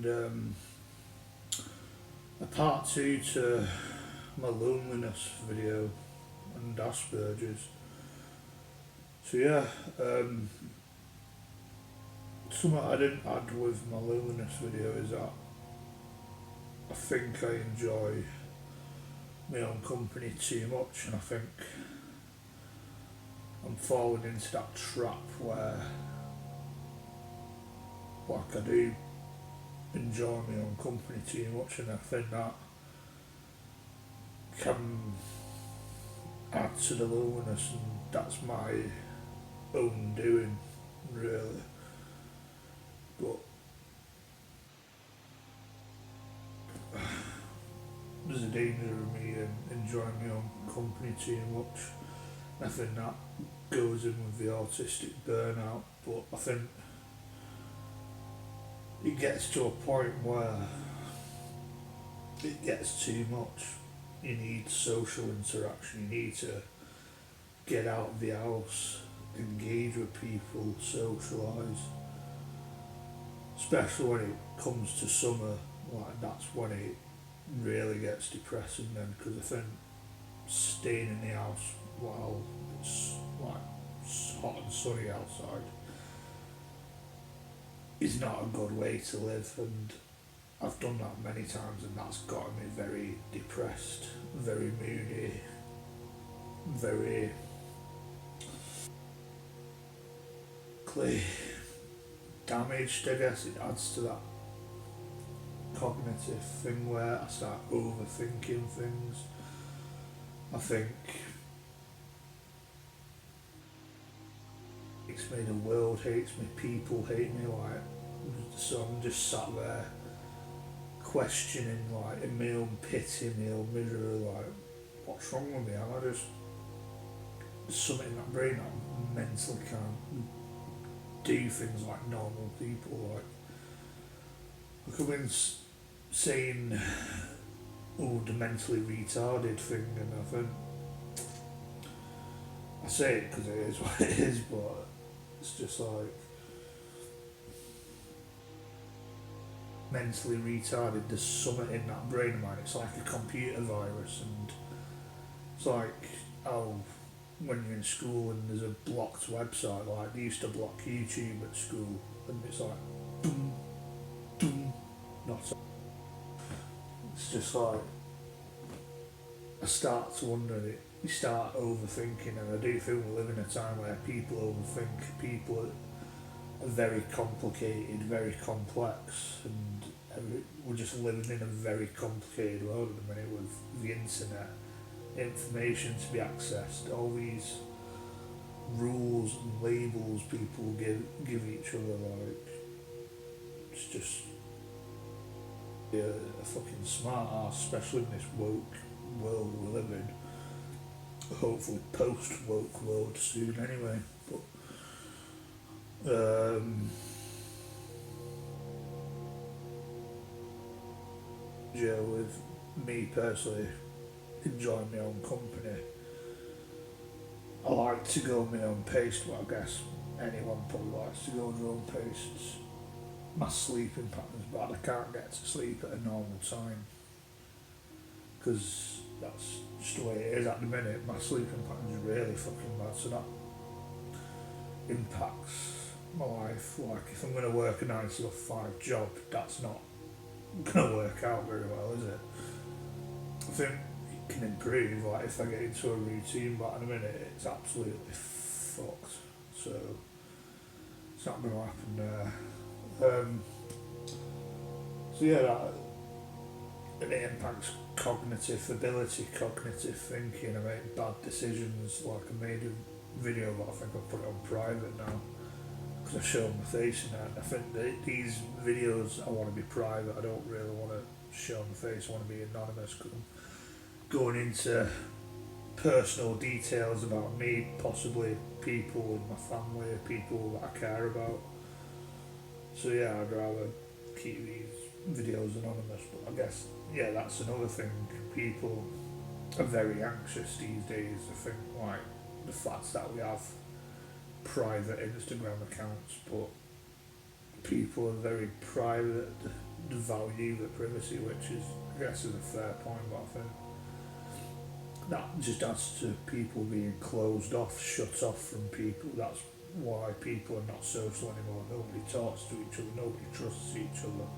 and a part two to my loneliness video and Aspergers. So yeah, something I didn't add with my loneliness video is that I think I enjoy my own company too much, and I think I'm falling into that trap where, like, I do enjoy my own company too much, and I think that can add to the loneliness, and that's my own doing, really. But there's a danger of me enjoying my own company too much. I think that goes in with the autistic burnout, but I think it gets to a point where it gets too much. You need social interaction, you need to get out of the house, engage with people, socialise. Especially when it comes to summer, like that's when it really gets depressing then, because I think staying in the house while it's like hot and sunny outside is not a good way to live, and I've done that many times, and that's gotten me very depressed, very moody, very damaged, I guess. It adds to that cognitive thing where I start overthinking things. I think hates me, the world hates me, people hate me, like, so I'm just sat there questioning, like, in my own pity, my own misery, like, what's wrong with me? Am I just something in that brain that I mentally can't do things like normal people, like, I could been saying, oh, the mentally retarded thing, and I think I say it because it is what it is, but it's just like mentally retarded. There's something in that brain of mine. It's like a computer virus, and it's like, oh, when you're in school and there's a blocked website, like they used to block YouTube at school, and it's like, boom, boom, not. It's just like I start to wonder it. You start overthinking, and I do think we live in a time where people overthink. People are very complicated, very complex, and we're just living in a very complicated world at the minute with the internet, information to be accessed, all these rules and labels people give each other, like, it's just a fucking smart ass, especially in this woke world we live in. Hopefully post woke world soon anyway. But yeah, with me personally enjoying my own company, I like to go my own pace, but I guess anyone probably likes to go their own pace. It's my sleeping pattern's bad. I can't get to sleep at a normal time because that's just the way it is at the minute. My sleeping pattern's really fucking bad, so that impacts my life. Like, if I'm going to work a 9 to 5 job, that's not going to work out very well, is it? I think it can improve, like, if I get into a routine, but at the minute it's absolutely fucked. So it's not going to happen there. So yeah, that it impacts cognitive ability, cognitive thinking. I make bad decisions. Like, I made a video, but I think I've put it on private now because I show my face in it. I think that these videos I want to be private. I don't really want to show my face. I want to be anonymous because I'm going into personal details about me, possibly people in my family, people that I care about. So yeah, I'd rather keep these videos anonymous, but I guess, yeah, that's another thing. People are very anxious these days. I think, like, the fact that we have private Instagram accounts, but people are very private. value the privacy, which is, I guess, is a fair point, but I think that just adds to people being closed off, shut off from people. That's why people are not social anymore. Nobody talks to each other, nobody trusts each other.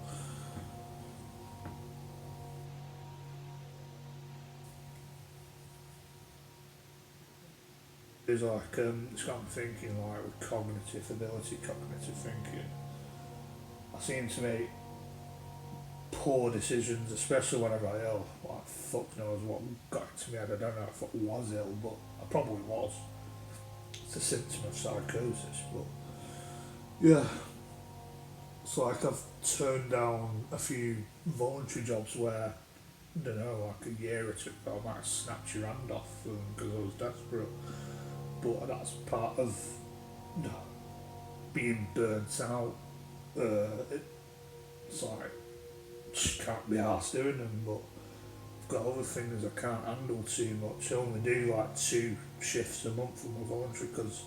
It's like, it's got me thinking, like, with cognitive ability, cognitive thinking. I seem to make poor decisions, especially when I got ill. Like, fuck knows what got into me head. I don't know if I was ill, but I probably was. It's a symptom of psychosis, but yeah. It's like I've turned down a few voluntary jobs where, I don't know, like a year or two ago, I might have snapped your hand off because I was desperate. But that's part of, you know, being burnt out. It's like, just can't be arsed doing them, but I've got other things I can't handle too much. I only do like 2 shifts a month for my voluntary because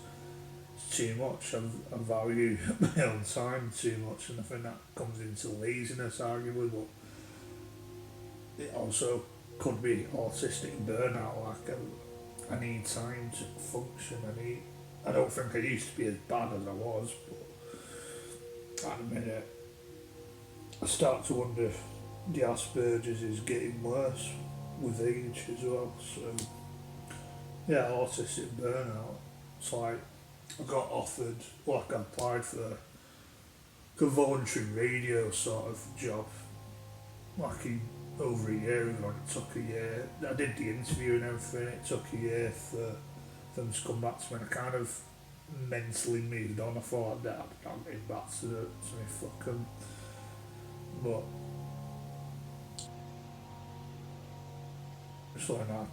it's too much. I value my own time too much, and I think that comes into laziness, arguably, but it also could be autistic burnout. Like, I need time to function. I don't think I used to be as bad as I was, but at the minute, I start to wonder if the Aspergers is getting worse with age as well. So, yeah, autistic burnout. It's like I got offered, like I applied for a voluntary radio sort of job, like over a year ago, and it took a year. I did the interview and everything, it took a year for them to come back to me, and I kind of mentally moved on. I thought that I'm getting back to me, fuck 'em. But so now,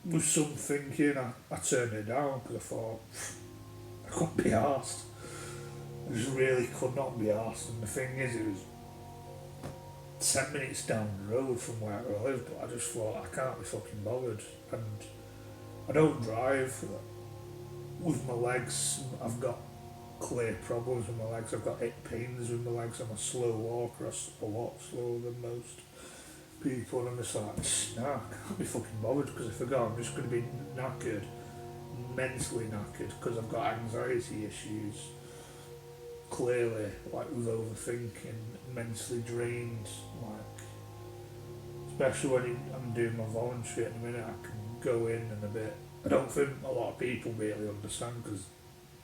with some thinking, I turned it down because I thought I couldn't be arsed. I just really could not be arsed. And the thing is, it was 10 minutes down the road from where I live, but I just thought I can't be fucking bothered. And I don't drive. With my legs, I've got clear problems with my legs. I've got hip pains with my legs. I'm a slow walker. I walk slower than most people, and I'm just like, nah, I can't be fucking bothered because if I go, I'm just going to be knackered, mentally knackered, because I've got anxiety issues. Clearly, like with overthinking, mentally drained, like, especially when I'm doing my voluntary at the minute, I can go in and a bit. I don't think a lot of people really understand because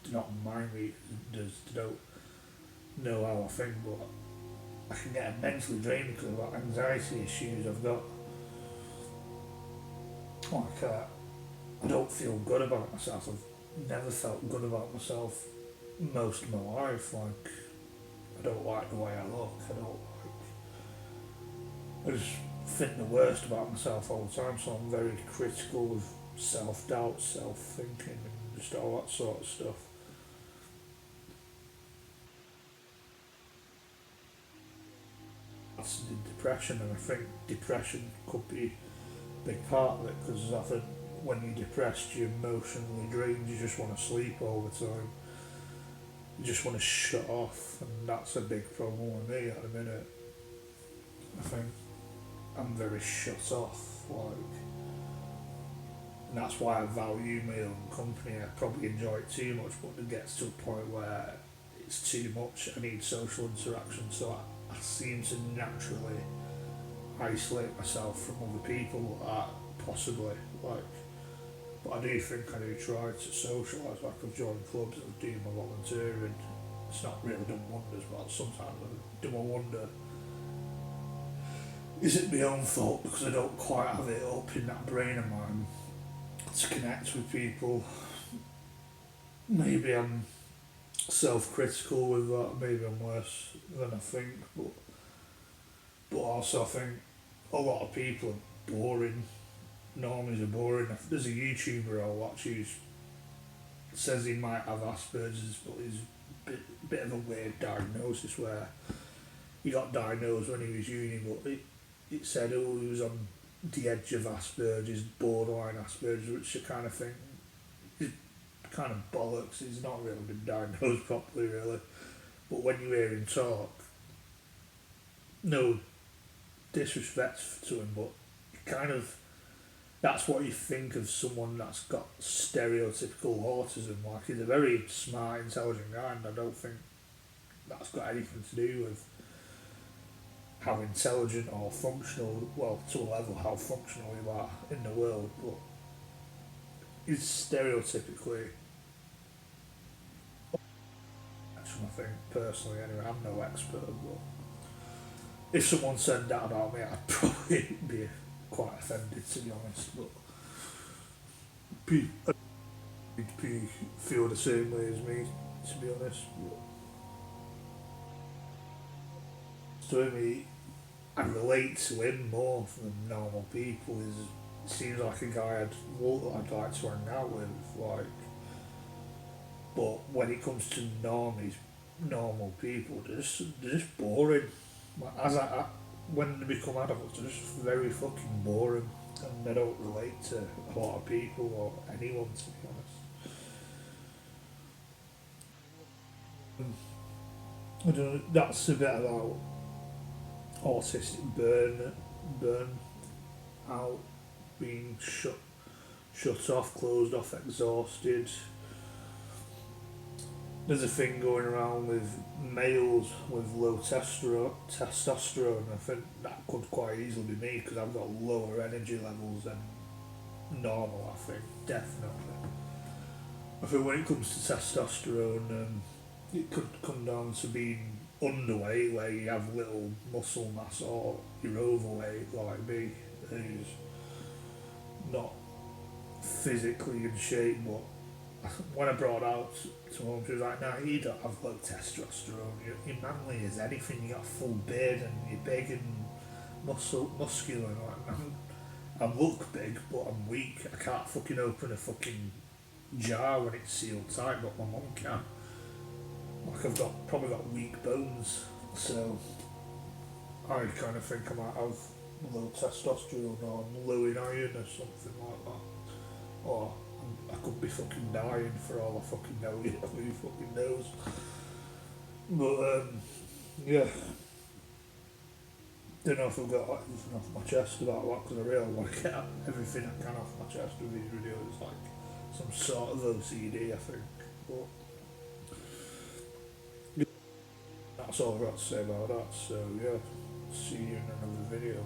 they're not mind readers, they don't know how I think, but I can get mentally drained because I've got anxiety issues. I've got, like, I don't feel good about myself. I've never felt good about myself most of my life. Like, I don't like the way I look. I just think the worst about myself all the time. So I'm very critical of self-doubt, self-thinking, and just all that sort of stuff. That's the depression, and I think depression could be a big part of it because I think when you're depressed, you're emotionally drained. You just want to sleep all the time. You just want to shut off, and that's a big problem with me at the minute. I think I'm very shut off, like, and that's why I value my own company. I probably enjoy it too much, but it gets to a point where it's too much. I need social interaction, so I seem to naturally isolate myself from other people, possibly, like. But I do think I do try to socialise. Like, I've joined clubs, I do my volunteering. It's not really done wonders, but sometimes I do wonder, is it my own fault because I don't quite have it up in that brain of mine to connect with people? Maybe I'm self-critical with that. Maybe I'm worse than I think, but also I think a lot of people are boring. Normies are boring. There's a YouTuber I watch who says he might have Asperger's, but he's a bit of a weird diagnosis where he got diagnosed when he was uni, but it said, oh, he was on the edge of Asperger's, borderline Asperger's, which I kind of think is kind of bollocks. He's not really been diagnosed properly, really. But when you hear him talk, no disrespect to him, but kind of that's what you think of someone that's got stereotypical autism. Like he's a very smart, intelligent guy, and I don't think that's got anything to do with how intelligent or functional, well, to a level, how functional you are in the world. But he's stereotypically, I think, personally, anyway, I'm no expert, but if someone said that about me, I'd probably be quite offended, to be honest. But people feel the same way as me, to be honest. But to me, I relate to him more than normal people. He seems like a guy I'd like to hang out with, like. But when it comes to normal people, they're just boring. Like, when they become adults, they're just very fucking boring, and they don't relate to a lot of people or anyone, to be honest. I don't know, that's a bit about autistic burn out, being shut off, closed off, exhausted. There's a thing going around with males with low testosterone. I think that could quite easily be me because I've got lower energy levels than normal. I think definitely. I think when it comes to testosterone, it could come down to being underweight, where you have little muscle mass, or you're overweight, like me, who's not physically in shape, but when I brought out to mum, she was like, "No, you don't have low testosterone. You're manly as anything. You got a full beard and you're big and muscular." And like, I look big, but I'm weak. I can't fucking open a fucking jar when it's sealed tight, but my mum can. Like I've got probably got weak bones, so I kind of think I might have low testosterone or I'm low in iron or something like that. Or I could be fucking dying for all I fucking know. Who fucking knows? But yeah, don't know if I've got anything off my chest about that because I really want to get everything I can off my chest with these videos, like some sort of OCD, I think. But yeah, that's all I've got to say about that. So yeah, see you in another video.